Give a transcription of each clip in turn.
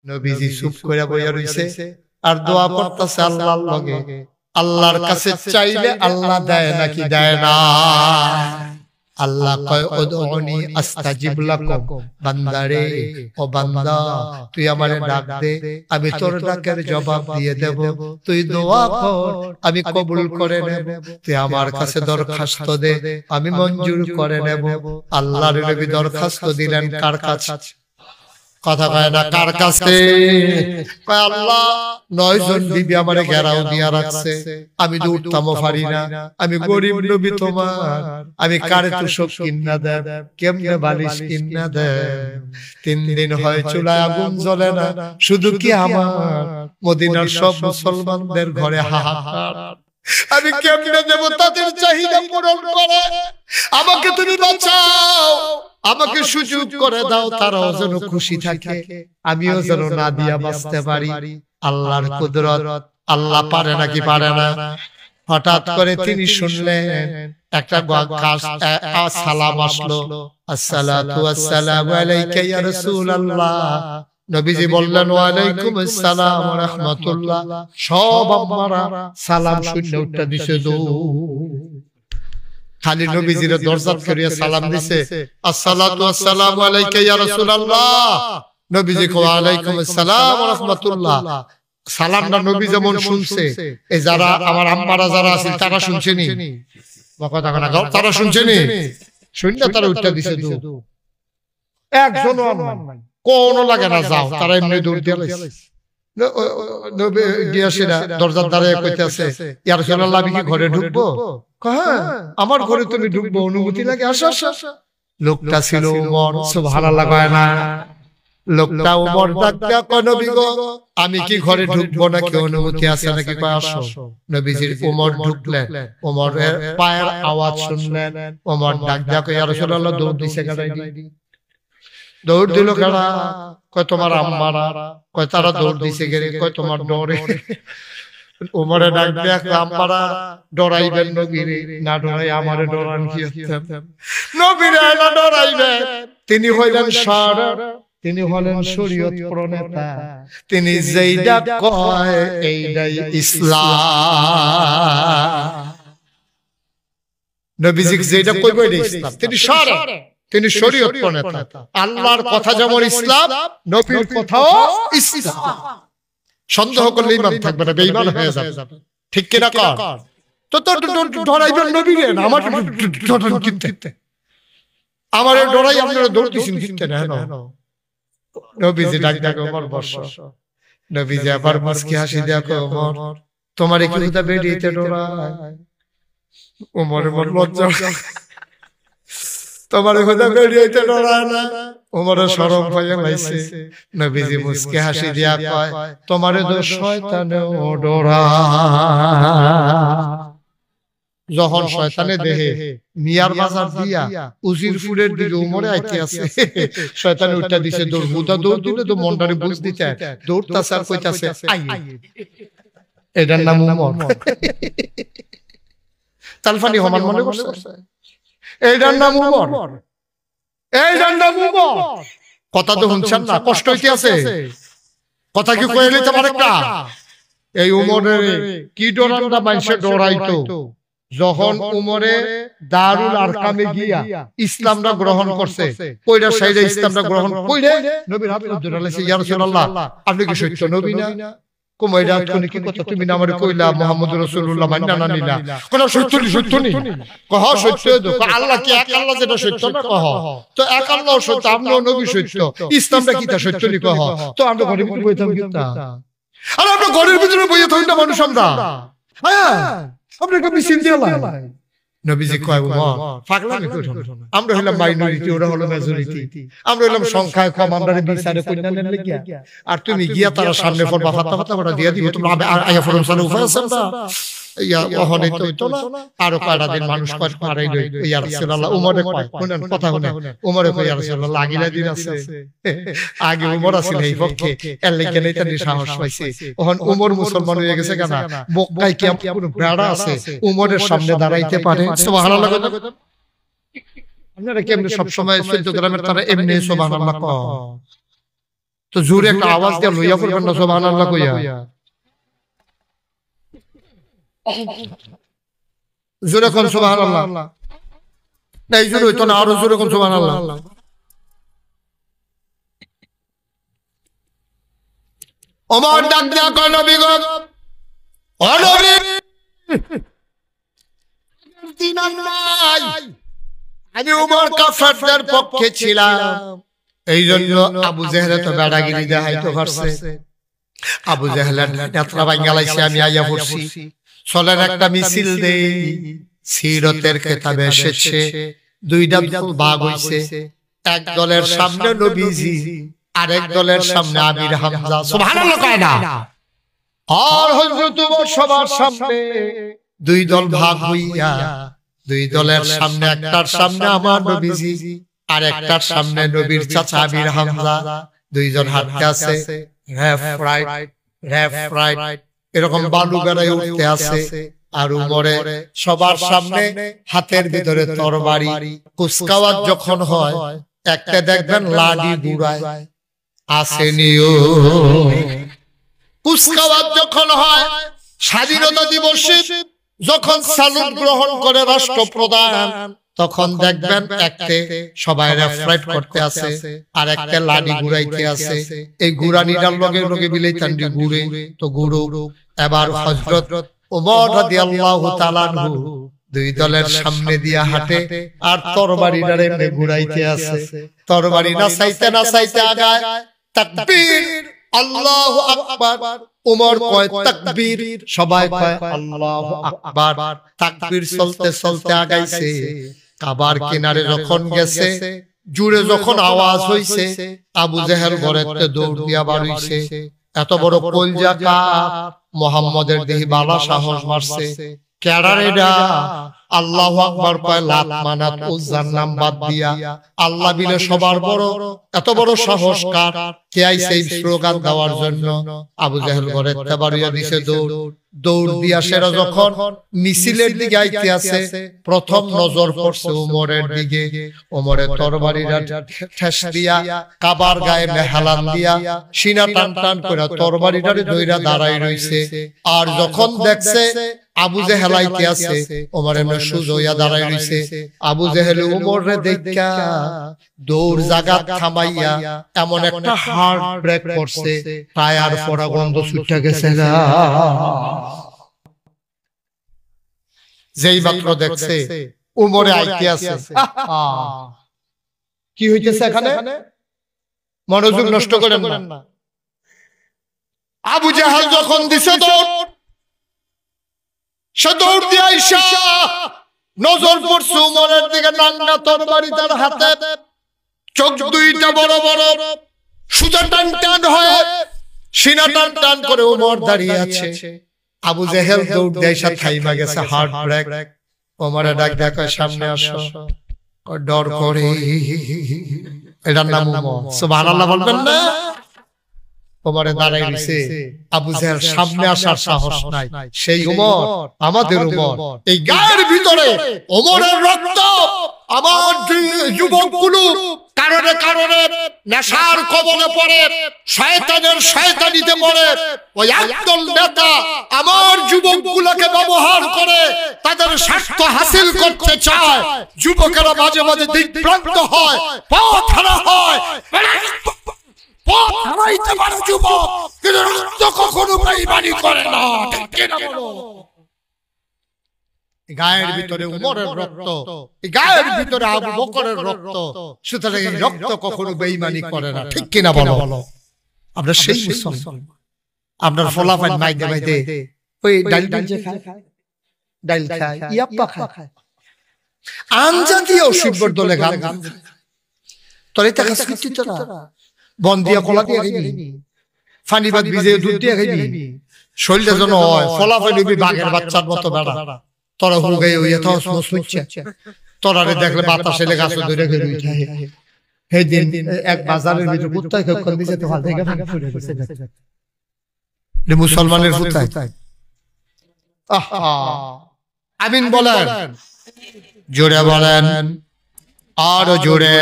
নবীজি চুপ করে বইয়া রইছে আর দোয়া করতেছে আল্লাহর লগে। আল্লাহর কাছে চাইলে আল্লাহ দেয় নাকি দেয় না? আল্লাহ কয় উদউনি আস্তাজিব লাকুম, বান্দারে ও বান্দা তুই আমারে ডাক দে, আমি তোর ডাকের জবাব দিয়ে দেব। তুই দোয়া কর, আমি কবুল করে নেব। তুই আমার কাছে দরখাস্ত দে, আমি মঞ্জুর করে নেব। আল্লাহর নবী দরখাস্ত দিলেন কার কাছে? কথা কয় না, কার কাছে? কয় আল্লাহ 9 জন বিবি আমারে ঘেরাও দিয়া রাখছে, আমি তো উঠতামও পারি না, আমি গরিব নবী তোমার, আমি কারে তুষক কিন্না দেব, কেমনে বালিশ কিন্না দেব? 3 দিন হয় চুলায় আগুন জ্বলে না, শুধু কি আমার মদিনার সব মুসলমানদের ঘরে হাহাকার। আমি কেমনে দেব তাদের চাহিদা পূরণ করে? আমাকে তুমি বাঁচাও, আমাকে সুযোগ করে দাও, তারাও যেন খুশি থাকে, আমিও যেন না দিয়া বাঁচতে পারি। আল্লাহর কুদরত, আল্লাহ পারে নাকি পারে না? হঠাৎ করে তিনি শুনলেন একটা সালাম আসলো, আসসালাতু ওয়াসসালামু আলাইকা ইয়া রাসূলুল্লাহ। নবীজি বললেন ওয়া আলাইকুম আসসালাম ওয়া রাহমাতুল্লাহ। সব আম্মারা সালাম শুনে উঠতে দিছে খালি নবীজির দরজাত করিয়া সালাম দিছে, আসসালাতু ওয়াসসালামু আলাইকা ইয়া রাসূলুল্লাহ। নবীজি ওয়া আলাইকুম আসসালাম ওয়া রাহমাতুল্লাহ। সালামটা নবী যেমন শুনছে, এই যারা আমার আম্মারা যারা আছে তারা শুনছেনি? কথা না, তারা শুনছেনি? শুনলে তারা উঠতে দিছে তো একজন কোন লাগে না, যাও, তারা এমনি দৌড় দিয়ে লাইছে। নবী গিয়াছিরা দরজার দ্বারে কইতেছে, ইয়া রাসূলুল্লাহ আমি কি ঘরে ঢুকবো? হ্যাঁ, আমার ঘরে তুমি ঢুকবো, অনুমতি লাগে, আসো আসো। লোকটা ছিল ওমর, সুবহানাল্লাহ কয় না? লোকটা ওমর ডাকয়া কয় নবী গো আমি কি ঘরে ঢুকবো নাকি, অনুমতি আছে নাকি? কয় আসো। নবীজির ওমর ঢুকলেন, ওমরের পায়ের আওয়াজ শুনলেন, ওমর ডাক দিয়া কয় ইয়া রাসূলুল্লাহ, দৌড় দিছে গাড়ি, দৌড় দিল কারা? কয় তোমার আম্মারা। কয় তারা দৌড় দিছে গেরে। কয় তোমার ডরে? ওমরে ডাক দিয়া আম্মারা ডরাইবেন নবীরে, না ডরাই আমারে ডরান কি হচ্ছে? নবীরে না ডরাইবেন, তিনি হইলেন তিনি হলেন শরীয়ত প্রণেতা, তিনি যেইটা কয় এইটাই ইসলাম। নবীজি যেটা কইবে এটাই ইসলাম, তিনি শরীয়ত প্রণেতা। আল্লাহর কথা যেমন ইসলাম, নবীর কথাও ইসলাম। সন্দেহ করলে ঈমান থাকবে না, বেঈমান হয়ে যাবে। ঠিক কি না? কর তো ডরাইবেন নবীরে না, আমার ডরান কিনতে, আমারে ডরাই আপনারা দৌড় দিছেন কিনতে না। নবীজি ডাক ডাক ওমর বসো। নবীজি আবার মুস্কি হাসি দিয়া কয় ওমর তোমার কি হুদা বেরিয়েতে ডরায়? ওমরের মন লজ্জা, তোমার হুদা বেরিয়েতে ডরায় না? ওমরের শরম পাইয়া লাইছে। নবীজি মুস্কি হাসি দিয়া কয় তোমারে তো শয়তানেও ডরায়। যখন শয়তানে দেহে মিয়ার বাজার দিয়া উজিরপুরের দিকে উমরে আইতে আছে, শয়তানে উঠা দিছে দৌড়। হুদা দৌড় দিলে তো মনটারে বুঝ দিতে দৌড়তাছে আর কইতাছে আই, এটার নাম উমর। তালফানি হমান মনে করছে এটার নাম উমর, এইটার নাম উমর। কথা তো শুনছেন না? কষ্ট হইতে আছে? কথা কি কইলে তোমার একটা এই উমরের কি ডরানটা মানুষে ডরাইতো যখন উমরে দারুল আরকামে গিয়া ইসলামটা গ্রহণ করছে, কইরা সাইডে ইসলামটা গ্রহণ কইরে নবীর হাতে ধরে লাইছে, ইয়া রাসূলুল্লাহ আপনি কি সত্য নবী না? কইরা কোনে কি কথা তুমি না আমারে কইলা মুহাম্মদুর রাসূলুল্লাহ মাননা না নিলা? কোন সত্য নি, সত্য নি? কহ সত্য তো। আল্লাহ কি এক আল্লাহ, যেটা সত্য না কহ তো এক আল্লাহ সত্য, আপনিও নবী সত্য, ইসলামটা কি তা সত্য নি কহ তো। আমরা ঘরের ভিতরে বইতে থাকি না, আর আমরা ঘরের ভিতরে বইতে থাকি না মানুষ আমরা। হ্যাঁ আপনাকে মিছিল দিয়ে লাই। নবীজি কয় ওমর পাগলামি করো না, আমরা হইলাম মাইনরিটি, ওরা হলো মেজরিটি, আমরা হইলাম সংখ্যায় কম, আমরা বিচারে কইনা নেন লাগিয়া আর তুমি গিয়া তারা সামনে পড়বা ফাতা ফাতা করে দিয়া দিও, তোমরা আয়া ফরম সালে উফায় আছে না ইয়া ওহনে তো না। আর কয়টা দিন মানুষ কয় পারাই লই ইয়া রাসূলুল্লাহ। উমরে কয় শুনেন কথা শুনেন, উমরে কয় ইয়া রাসূলুল্লাহ আগিলা দিন আছে, আগে উমর আছিল এই পক্ষে, এর লাগি নাই তার সাহস পাইছে। ওহন উমর মুসলমান হয়ে গেছে কেন? মক্কায় কি কোনো বেড়া আছে উমরের সামনে দাঁড়াইতে পারে? সুবহানাল্লাহ। আপনারা কেমনে সব সময় 14 গ্রামের তারা এমনি সুবহানাল্লাহ কয়? তো জোরে একটা আওয়াজ দিয়ে লইয়া পড়বেন না সুবহানাল্লাহ কইয়া। জোরে কোন সুবহানাল্লাহ। এই জোরে হইতো না, আরো জোরে কোন সুবহানাল্লাহ। ওমর ডাক দিয়া কয় নবী গো, ও নবী দিন নাই, আমি ওমর কাফেরদের পক্ষে ছিলাম, এই জন্য আবু জেহেল তো বেড়াগিরি দেখাইতে পারছে। আবু জেহেলের নেত্রা বাঙ্গালাইছে, আমি আইয়া পড়ছি। চলেন একটা মিছিল দেই। সিরতের কিতাবে এসেছে দুইটা দল ভাগ হইছে, এক দলের সামনে নবীজি, আরেক দলের সামনে আমির হামজা। সুবহানাল্লাহ কয় না। আর হযরত ওমর সবার সামনে। দুই দল ভাগ হইয়া দুই দলের সামনে, একটার সামনে আমার নবীজি আর একটার সামনে নবীর চাচা আমির হামজা। দুইজন হাঁটতে আছে, লেফট রাইট এরকম বালু বেড়ায় উঠতে আছে। আর উমরে সবার সামনে হাতের ভিতরে তরবারি। কুচকাওয়াজ যখন হয় একটা দেখবেন লাডি বুড়ায় আসেনিও। কুচকাওয়াজ যখন হয় স্বাধীনতা দিবসে যখন সালুট গ্রহণ করে রাষ্ট্রপ্রধান, তখন দেখবেন একটা সবাই রেফারেট করতে আছে আর একটা লাডি ঘুরাইতে আছে। এই ঘুরানিটার লগে লগে মিলে চান্ডি ঘুরে তো ঘুরো। এবার হযরত ওমর রাদিয়াল্লাহু তাআলা আনহু দুই দলের সামনে দিয়া হাঁটে আর তরবারিটারে এমনি ঘুরাইতে আছে। তরবারি নাচাইতে নাচাইতে আগায়, তাকবীর আল্লাহু আকবার। ওমর কয় তাকবীর, সবাই কয় আল্লাহু আকবার। তাকবীর চলতে চলতে আগাইছে। কাবার কিনারে যখন গেছে, জুড়ে যখন আওয়াজ হইছে, আবু জেহেল ঘরেতে দৌড় দিয়া বাড়িছে। এত বড় কলজা কাপ মুহাম্মদের দেহি বালা সাহস মারছে। কেডারেডা আল্লাহু আকবার কয়, লাত মানাত উজ্জার নাম বাদ দিয়া আল্লাহ বিলে সবার বড়। এত বড় সাহস কার? কে আইছে এই স্লোগান দেওয়ার জন্য? আবু জেহেল ঘরেতে বাড়িয়া দিছে দৌড়। দৌড় দিয়া সেরা যখন মিছিলের দিকে আইতে আছে, প্রথম নজর পড়ছে ওমরের দিকে। ওমরের তরবারিটা ঠেস দিয়া কাবার গায়ে মেহালান দিয়া সিনা টান টান করে তরবারিটারে ধইরা দাঁড়াই রইছে। আর যখন দেখছে আবু জেহেল আইতে আছে, ওমর এমনি সুজ হইয়া দাঁড়াই রইছে। আবু জেহেল ওমরে দেখা দৌড় জায়গা থামাইয়া এমন একটা হার্ট ব্রেক করছে, টায়ার পড়া গন্ধ ছুটে গেছে না। যেই মাত্র দেখছে ওমরে আইতে আছে, কি হইতেছে এখানে? মনোযোগ নষ্ট করেন না। আবু জেহেল যখন দিছে দৌড়, সে দৌড় দিয়ে আইসা নজর পড়ছে ওমরের দিকে। নাঙ্গা তরবারি তার হাতে, চোখ দুইটা বড় বড়, সুতা টান টান হয়, সিনা টান টান করে ওমর দাঁড়িয়ে আছে। আবু জেহেল দৌড় দিয়ে আইসা থাইমা গেছে, হার্ট ব্রেক। ওমরে ডাক দেখো, সামনে আসো। ডর করে, এটার নাম ওমর। সুবহানাল্লাহ বলবেন না? ওমরে দাঁড়াই রইছে। আবু জেহেল সামনে আসার সাহস নাই। সেই ওমর, আমাদের ওমর। এই গায়ের ভিতরে ওমরের রক্ত। আমার যুবকগুলো কারণে কারণে নেশার কবলে পড়ে, শয়তানের শয়তানিতে পড়ে। ওই একদল নেতা আমার যুবকগুলোকে ব্যবহার করে তাদের স্বার্থ হাসিল করতে চায়। যুবকেরা মাঝে মাঝে দিকভ্রান্ত হয়, পথ হারা হয়। পথ হারাইতে পারে যুবক, কিন্তু রক্ত কখনো বেঈমানি করে না। ঠিক কিনা বলো? গায়ের ভিতরে উমরের রক্ত, গায়ের ভিতরে আবু বকরের রক্ত, সুতরাং এই রক্ত কখনো বেঈমানি করে না। ঠিক কিনা বলো? আমরা সেই মুসলমান। আপনার ফলাফল মাইদে মাইদে ওই ডাল যে খায়, ডাল খায়, ইয়াপ্পা খায়, আনজাতীয় শিবর দলে গান তোরে টাকা স্কিটি তোরা বন দিয়া কলা দিয়ে খাইবি, ফানি ভাত ভিজে দুধ দিয়ে খাইবি, শরীরটা যেন হয় ফলাফল নিবি বাঘের বাচ্চার মতো বেড়া। তোরা হুল গায়ে হইয়া তো শুনছে, তোরারে দেখলে বাতাসে লেগে গাছ ধরে ঘেরে উঠে। সেই দিন এক বাজারের ভিতরে কুত্তায় কখন দিছে তো হাল থেকে ভাঙা ফুটে গেছে। মুসলমানের কুত্তায় আমিন বলেন, জোরে বলেন, আরো জোরে।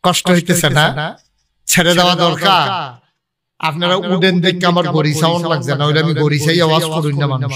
কষ্ট হইতেছে না? ছেড়ে দেওয়া দরকার। আপনারা উডেন দেখে আমার গড়ি সাউন্ড লাগছে না, ওইটা আমি গড়ি চাই আওয়াজ করুন না মানুষ।